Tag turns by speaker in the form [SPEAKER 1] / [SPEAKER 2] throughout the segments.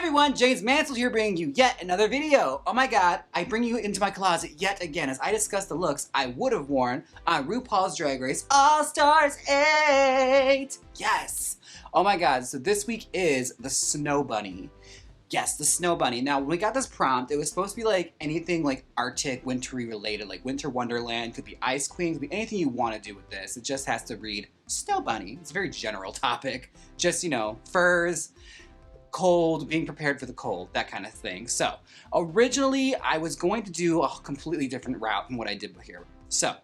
[SPEAKER 1] everyone, James Mansfield here bringing you yet another video. Oh my god, I bring you into my closet yet again as I discuss the looks I would have worn on Rupaul'S Drag Race All-Stars 8. Yes! Oh my god, so this week is the Snow Bunny. Yes, the Snow Bunny. Now, when we got this prompt, it was supposed to be like anything like Arctic, wintry related, like Winter Wonderland, could be Ice Queen, could be anything you want to do with this. It just has to read Snow Bunny. It's a very general topic. Just, you know, furs, cold, being prepared for the cold, that kind of thing. So, originally, I was going to do a completely different route than what I did here. So,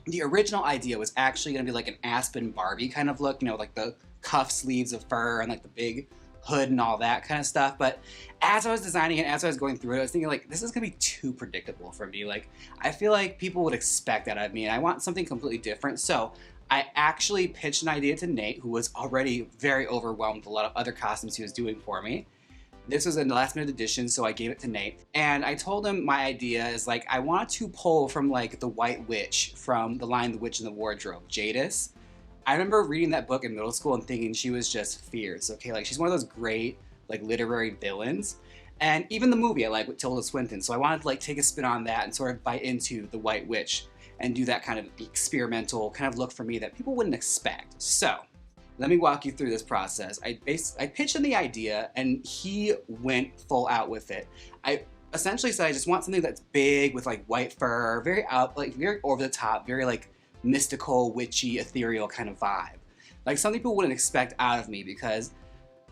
[SPEAKER 1] the original idea was actually going to be like an Aspen Barbie kind of look, you know, like the cuff sleeves of fur and like the big hood and all that kind of stuff. But as I was designing it, as I was going through it, I was thinking like, this is gonna be too predictable for me. Like, I feel like people would expect that of me and I want something completely different. So I actually pitched an idea to Nate, who was already very overwhelmed with a lot of other costumes he was doing for me. This was a last minute addition, so I gave it to Nate. And I told him my idea is like, I want to pull from like the White Witch from The Lion, the Witch, and the Wardrobe, Jaymes. I remember reading that book in middle school and thinking she was just fierce, okay? Like, she's one of those great, like, literary villains. And even the movie I like with Tilda Swinton, so I wanted to, like, take a spin on that and sort of bite into the White Witch and do that kind of experimental kind of look for me that people wouldn't expect. So, let me walk you through this process. I pitched him the idea, and he went full out with it. I essentially said I just want something that's big with, like, white fur, very out, like, very over the top, very, like, mystical, witchy, ethereal kind of vibe. Like something people wouldn't expect out of me because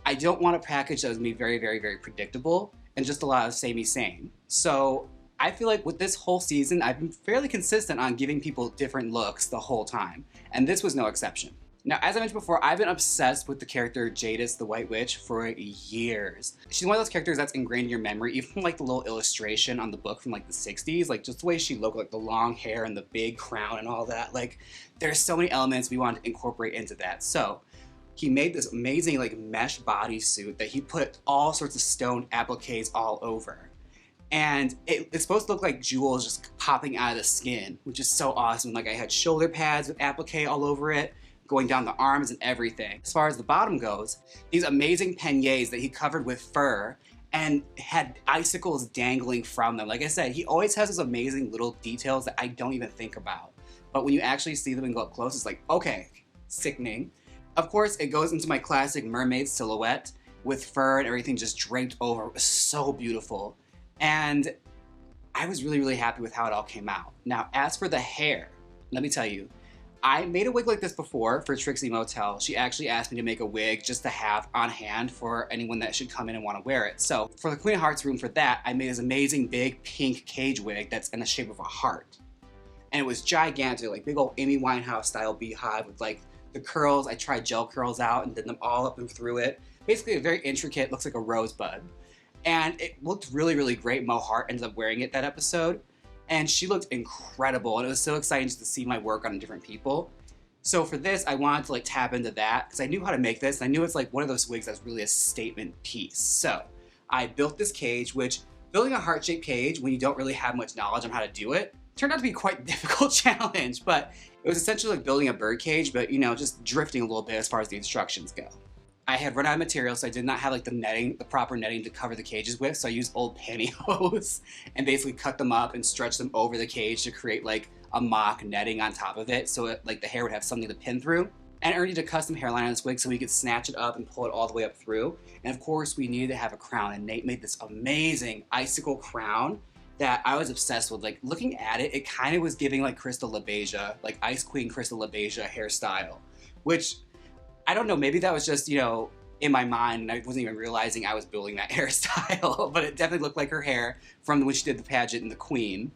[SPEAKER 1] I don't want a package that was me very, very, very predictable and just a lot of samey same. So I feel like with this whole season, I've been fairly consistent on giving people different looks the whole time. And this was no exception. Now, as I mentioned before, I've been obsessed with the character Jaymes the White Witch for years. She's one of those characters that's ingrained in your memory, even from like the little illustration on the book from like the 60s, like just the way she looked, like the long hair and the big crown and all that. Like, there's so many elements we wanted to incorporate into that. So he made this amazing like mesh bodysuit that he put all sorts of stone appliques all over. And it's supposed to look like jewels just popping out of the skin, which is so awesome. Like, I had shoulder pads with applique all over it, going down the arms and everything. As far as the bottom goes, these amazing peignets that he covered with fur and had icicles dangling from them. Like I said, he always has those amazing little details that I don't even think about. But when you actually see them and go up close, it's like, okay, sickening. Of course, it goes into my classic mermaid silhouette with fur and everything just draped over. It was so beautiful. And I was really, really happy with how it all came out. Now, as for the hair, let me tell you, I made a wig like this before for Trixie Motel. She actually asked me to make a wig just to have on hand for anyone that should come in and want to wear it. So for the Queen of Hearts room for that, I made this amazing big pink cage wig that's in the shape of a heart. And it was gigantic, like big old Amy Winehouse style beehive with like the curls. I tried gel curls out and did them all up and through it. Basically a very intricate, looks like a rosebud. And it looked really, really great. Mo Hart ended up wearing it that episode. And she looked incredible, and it was so exciting just to see my work on different people. So for this, I wanted to like tap into that, because I knew how to make this, and I knew it's like one of those wigs that's really a statement piece. So I built this cage, which building a heart-shaped cage when you don't really have much knowledge on how to do it, turned out to be quite a difficult challenge, but it was essentially like building a bird cage, but you know, just drifting a little bit as far as the instructions go. I had run out of material, so I did not have like the netting, the proper netting to cover the cages with, so I used old pantyhose and basically cut them up and stretched them over the cage to create like a mock netting on top of it, so it, like the hair would have something to pin through. And I already did a custom hairline on this wig so we could snatch it up and pull it all the way up through. And of course, we needed to have a crown, and Nate made this amazing icicle crown that I was obsessed with. Like, looking at it, it kind of was giving like Crystal LaBeija, like Ice Queen Crystal LaBeija hairstyle, which I don't know, maybe that was just, you know, in my mind and I wasn't even realizing I was building that hairstyle, but it definitely looked like her hair from when she did the pageant in The Queen,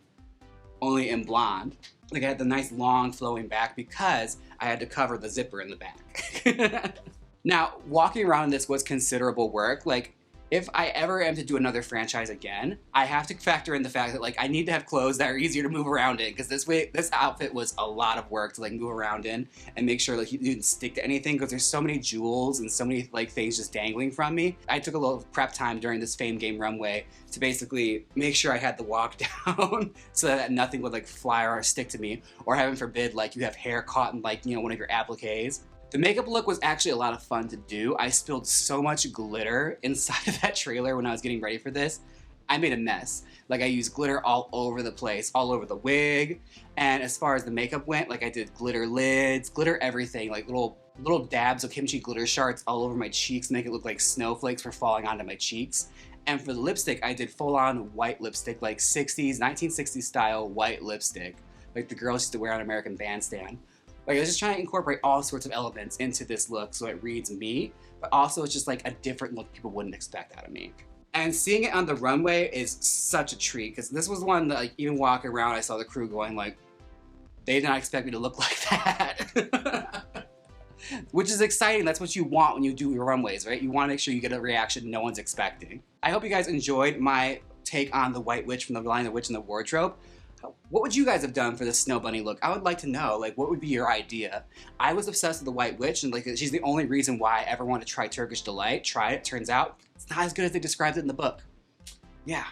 [SPEAKER 1] only in blonde. Like, I had the nice long flowing back because I had to cover the zipper in the back. Now, walking around this was considerable work. Like, if I ever am to do another franchise again, I have to factor in the fact that like I need to have clothes that are easier to move around in, because this outfit was a lot of work to like move around in and make sure like you didn't stick to anything, because there's so many jewels and so many like things just dangling from me. I took a little prep time during this Fame Game Runway to basically make sure I had the walk down so that nothing would like fly or stick to me, or heaven forbid like you have hair caught in like, you know, one of your appliques. The makeup look was actually a lot of fun to do. I spilled so much glitter inside of that trailer when I was getting ready for this. I made a mess. Like I used glitter all over the place, all over the wig. And as far as the makeup went, like I did glitter lids, glitter everything, like little dabs of kimchi glitter shards all over my cheeks to make it look like snowflakes were falling onto my cheeks. And for the lipstick, I did full-on white lipstick, like 1960s style white lipstick, like the girls used to wear on American Bandstand. Like I was just trying to incorporate all sorts of elements into this look so it reads me, but also it's just like a different look people wouldn't expect out of me. And seeing it on the runway is such a treat, because this was one that, like, even walking around, I saw the crew going like, they did not expect me to look like that. Which is exciting. That's what you want when you do your runways, right? You want to make sure you get a reaction no one's expecting. I hope you guys enjoyed my take on the White Witch from the Lion, the Witch, and the Wardrobe. What would you guys have done for the Snow Bunny look? I would like to know, like, what would be your idea? I was obsessed with the White Witch, and like, she's the only reason why I ever wanted to try Turkish Delight. Tried it, turns out it's not as good as they described it in the book. Yeah.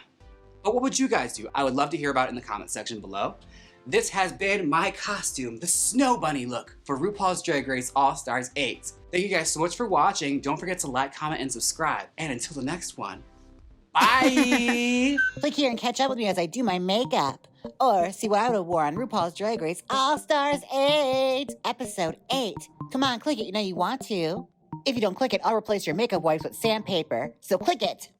[SPEAKER 1] But what would you guys do? I would love to hear about it in the comment section below. This has been my costume, the Snow Bunny look for RuPaul's Drag Race All-Stars 8. Thank you guys so much for watching. Don't forget to like, comment, and subscribe. And until the next one, bye!
[SPEAKER 2] Click here and catch up with me as I do my makeup. Or see what I would have worn on RuPaul's Drag Race All-Stars 8, Episode 8. Come on, click it, you know you want to. If you don't click it, I'll replace your makeup wipes with sandpaper, so click it.